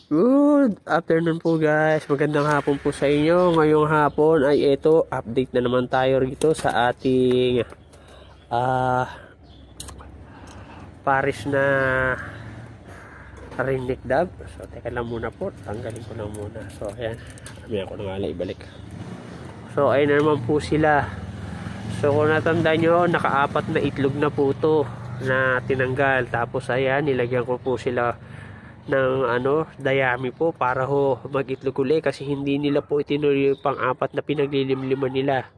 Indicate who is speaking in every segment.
Speaker 1: Good afternoon po guys, magandang hapon po sa inyo. Ngayong hapon ay ito, update na naman tayo rito sa ating Paris na ring neck dab. So teka lang muna po, tanggalin ko lang muna. So ayan, kami ako na nga ibalik. So ayun na naman po sila. So kung natandaan nyo, nakaapat na itlog na po ito na tinanggal. Tapos ayan, nilagyan ko po sila ng dayami po para ho mag-itlog uli, kasi hindi nila po itinuloy yung pang-apat na pinaglilimliman nila.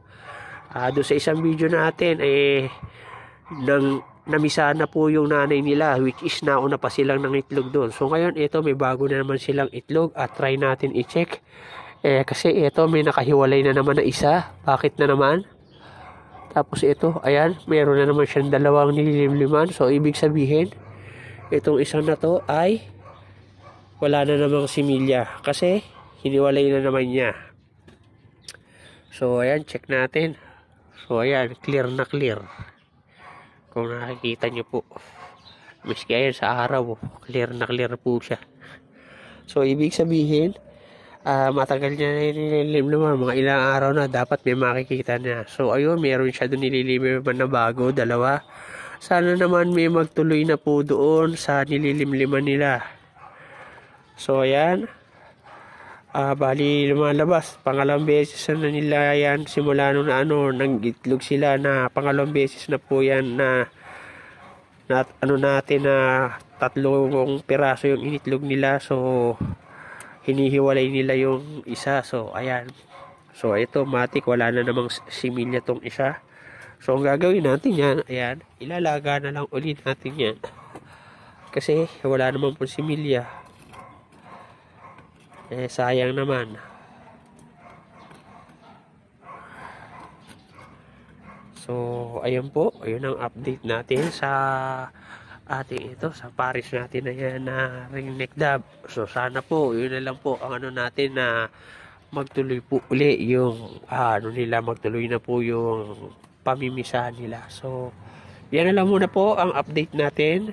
Speaker 1: Doon sa isang video natin namisa na po yung nanay nila, which is nauna pa silang ng itlog doon. So ngayon ito, may bago na naman silang itlog at try natin i-check kasi ito may nakahiwalay na naman na isa. Bakit na naman? Tapos ito, ayan, meron na naman siyang dalawang nililimliman. So ibig sabihin, itong isang na to ay wala na namang similya kasi hiniwalay na naman niya. So ayan, check natin. So ayan, clear na clear. Kung nakikita nyo po, miski ayan sa araw, clear na clear po siya. So ibig sabihin, matagal niya na nililimliman, mga ilang araw na, dapat may makikita na. So ayun, meron siya doon nililimliman na bago, dalawa. Sana naman may magtuloy na po doon sa nililimliman nila. So ayan, bali lumalabas, pangalawang beses na nila yan, simula nung nang-itlog sila, na pangalawang beses na po yan na natin na tatlong piraso yung initlog nila. So hinihiwalay nila yung isa. So ayan, so ito matik, wala na namang similya tong isa. So ang gagawin natin yan, ayan, ilalaga na lang ulit natin yan kasi wala naman po similya. Sayang naman. So ayun po, ayun ang update natin sa ating sa Paris natin na yan na ring neck dab. So sana po, yun na lang po ang natin na magtuloy po uli yung magtuloy na po yung pamimisa nila. So yan na lang muna po ang update natin.